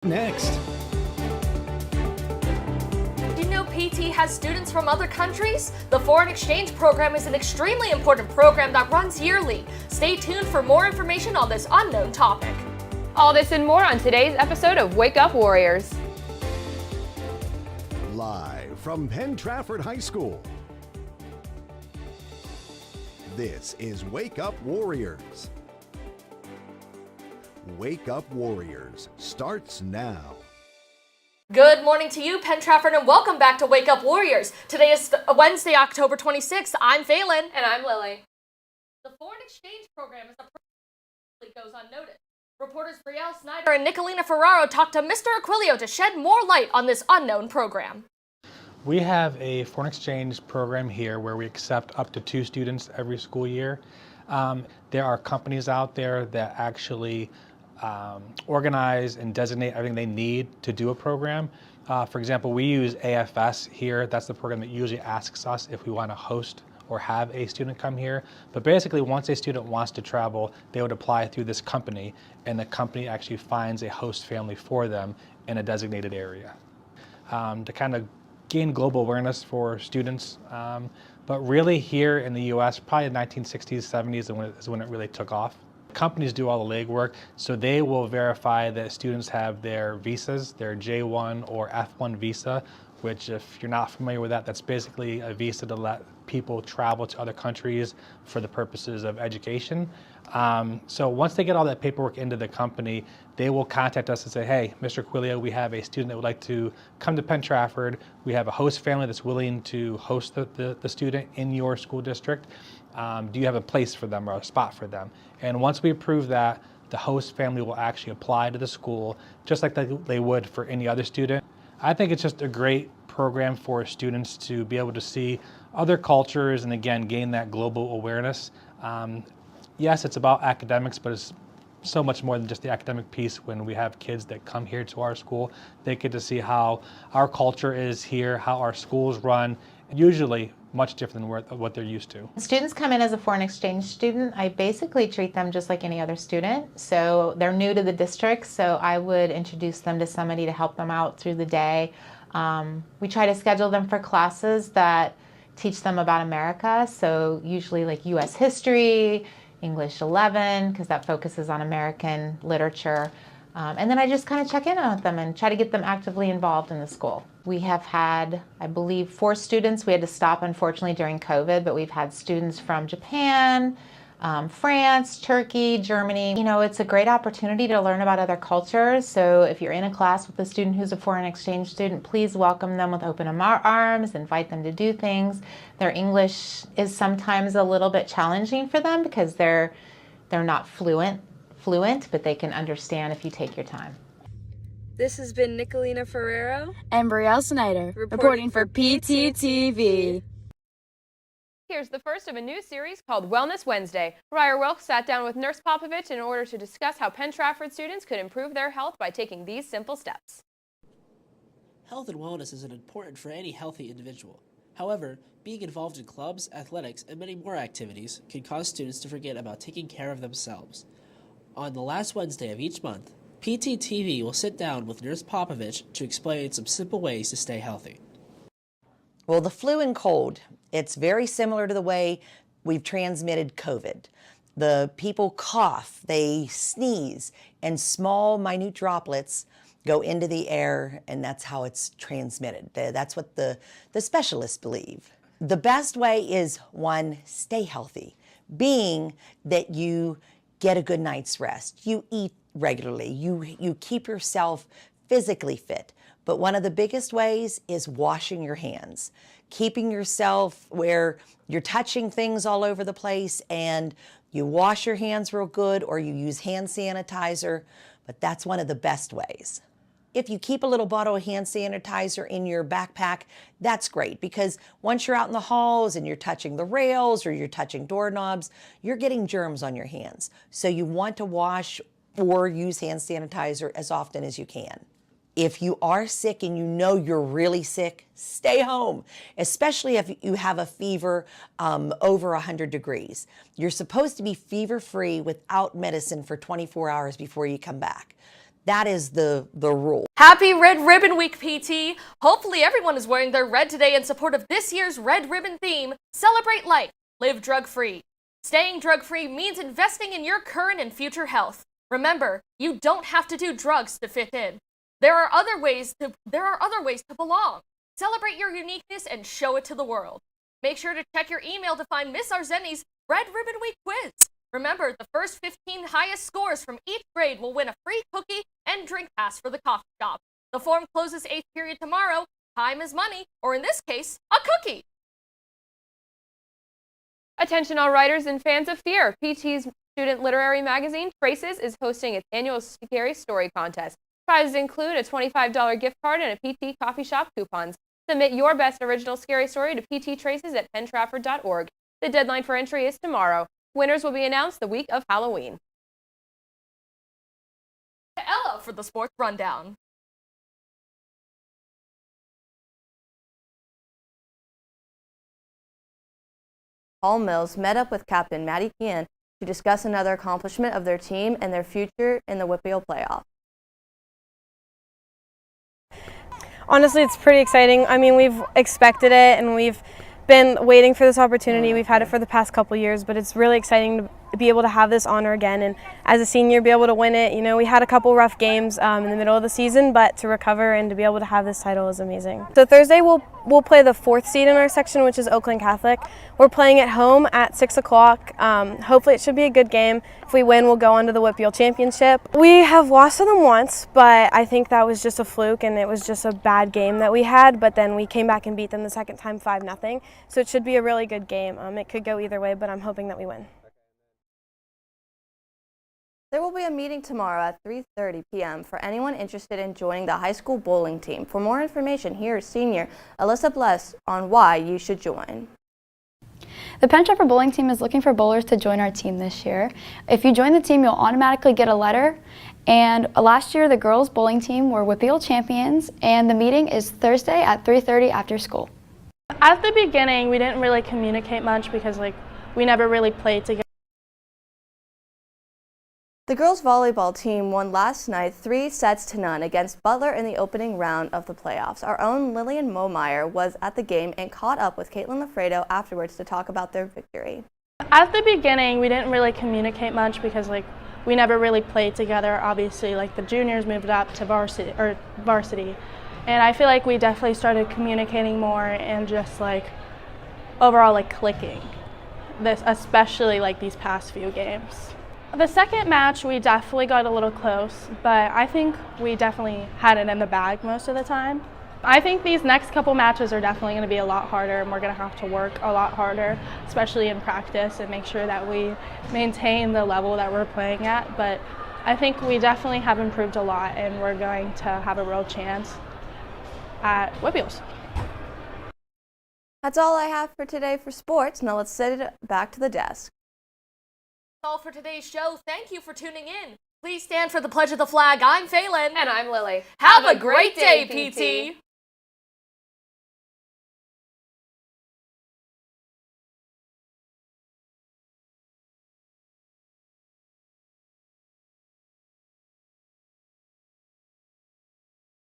Next. Do you know PT has students from other countries? The Foreign Exchange Program is an extremely important program that runs yearly. Stay tuned for more information on this unknown topic. All this and more on today's episode of Wake Up Warriors. Live from Penn Trafford High School. This is Wake Up Warriors. Wake Up Warriors starts now. Good morning to you, Penn Trafford, and welcome back to Wake Up Warriors. Today is Wednesday, October 26th. I'm Phelan. And I'm Lily. The Foreign Exchange Program is a program that goes unnoticed. Reporters Brielle Snyder and Nicolina Ferraro talked to Mr. Aquilio to shed more light on this unknown program. We have a foreign exchange program here where we accept up to 2 students every school year. There are companies out there that actually organize and designate everything they need to do a program. For example, we use AFS here. That's the program that usually asks us if we want to host or have a student come here. But basically, once a student wants to travel, they would apply through this company, and the company actually finds a host family for them in a designated area. To kind of gain global awareness for students, but really here in the US, probably the 1960s, 70s is when it really took off. Companies do all the legwork, so they will verify that students have their visas, their J1 or F1 visa, which if you're not familiar with that, that's basically a visa to let people travel to other countries for the purposes of education. So once they get all that paperwork into the company, they will contact us and say, hey, Mr. Aquilio, we have a student that would like to come to Penn Trafford. We have a host family that's willing to host the student in your school district. Do you have a place for them or a spot for them? And once we approve that, the host family will actually apply to the school just like they would for any other student. I think it's just a great program for students to be able to see other cultures and again gain that global awareness. Yes, it's about academics, but it's so much more than just the academic piece. When we have kids that come here to our school, they get to see how our culture is here, how our schools run, usually much different than what they're used to. Students come in as a foreign exchange student. I basically treat them just like any other student. So they're new to the district, so I would introduce them to somebody to help them out through the day. We try to schedule them for classes that teach them about America, so usually like U.S. history, English 11, because that focuses on American literature. And then I just kind of check in on them and try to get them actively involved in the school. We have had, I believe, 4 students. We had to stop, unfortunately, during COVID, but we've had students from Japan, France, Turkey, Germany. You know, it's a great opportunity to learn about other cultures. So if you're in a class with a student who's a foreign exchange student, please welcome them with open arms, invite them to do things. Their English is sometimes a little bit challenging for them because they're not fluent, but they can understand if you take your time. This has been Nicolina Ferraro and Brielle Snyder reporting for PTTV. Here's the first of a new series called Wellness Wednesday. Ryer Wilkes sat down with Nurse Popovich in order to discuss how Penn Trafford students could improve their health by taking these simple steps. Health and wellness is important for any healthy individual. However, being involved in clubs, athletics, and many more activities can cause students to forget about taking care of themselves. On the last Wednesday of each month, PTTV will sit down with Nurse Popovich to explain some simple ways to stay healthy. Well, the flu and cold, it's very similar to the way we've transmitted COVID. The people cough, they sneeze, and small, minute droplets go into the air, and that's how it's transmitted. That's what the specialists believe. The best way is, 1, stay healthy, being that you get a good night's rest, you eat regularly, you keep yourself physically fit. But one of the biggest ways is washing your hands, keeping yourself where you're touching things all over the place, and you wash your hands real good or you use hand sanitizer, but that's one of the best ways. If you keep a little bottle of hand sanitizer in your backpack, that's great, because once you're out in the halls and you're touching the rails or you're touching doorknobs, you're getting germs on your hands. So you want to wash or use hand sanitizer as often as you can. If you are sick and you know you're really sick, stay home, especially if you have a fever over 100 degrees. You're supposed to be fever-free without medicine for 24 hours before you come back. That is the rule. Happy Red Ribbon Week, PT! Hopefully everyone is wearing their red today in support of this year's Red Ribbon theme, Celebrate Life, Live Drug-Free. Staying drug-free means investing in your current and future health. Remember, you don't have to do drugs to fit in. There are other ways to belong. Celebrate your uniqueness and show it to the world. Make sure to check your email to find Miss Arzeni's Red Ribbon Week quiz. Remember, the first 15 highest scores from each grade will win a free cookie and drink pass for the coffee shop. The form closes 8th period tomorrow. Time is money, or in this case, a cookie. Attention all writers and fans of theater. PT's student literary magazine, Traces, is hosting its annual Scary Story contest. Prizes include a $25 gift card and a PT coffee shop coupons. Submit your best original scary story to pttraces at penntrafford.org. The deadline for entry is tomorrow. Winners will be announced the week of Halloween. Ella for the sports rundown. Hall Mills met up with Captain Maddie Kean to discuss another accomplishment of their team and their future in the WPIAL playoff. Honestly, it's pretty exciting. I mean, we've expected it and we've been waiting for this opportunity. We've had it for the past couple years, but it's really exciting to be able to have this honor again, and as a senior be able to win it. You know, we had a couple rough games in the middle of the season, but to recover and to be able to have this title is amazing. So Thursday we'll play the 4th seed in our section, which is Oakland Catholic. We're playing at home at 6 o'clock. Hopefully it should be a good game. If we win, we'll go on to the WPIAL championship. We have lost to them once, but I think that was just a fluke and it was just a bad game that we had, but then we came back and beat them the second time 5-0. So it should be a really good game. It could go either way, but I'm hoping that we win. There will be a meeting tomorrow at 3:30 p.m. for anyone interested in joining the high school bowling team. For more information, here is senior Alyssa Bless on why you should join. The Penn Trafford bowling team is looking for bowlers to join our team this year. If you join the team, you'll automatically get a letter. And last year, the girls bowling team were WPIAL champions, and the meeting is Thursday at 3:30 after school. At the beginning, we didn't really communicate much because we never really played together. The girls volleyball team won last night 3-0 against Butler in the opening round of the playoffs. Our own Lillian Momeyer was at the game and caught up with Caitlin Lafredo afterwards to talk about their victory. At the beginning, we didn't really communicate much because we never really played together. Obviously, the juniors moved up to varsity. And I feel like we definitely started communicating more and just overall clicking. This, especially these past few games. The second match, we definitely got a little close, but I think we definitely had it in the bag most of the time. I think these next couple matches are definitely going to be a lot harder, and we're going to have to work a lot harder, especially in practice, and make sure that we maintain the level that we're playing at. But I think we definitely have improved a lot, and we're going to have a real chance at WPIALs. That's all I have for today for sports. Now let's send it back to the desk. That's all for today's show. Thank you for tuning in. Please stand for the pledge of the flag. I'm Phelan. And I'm Lily. Have a great day, PT.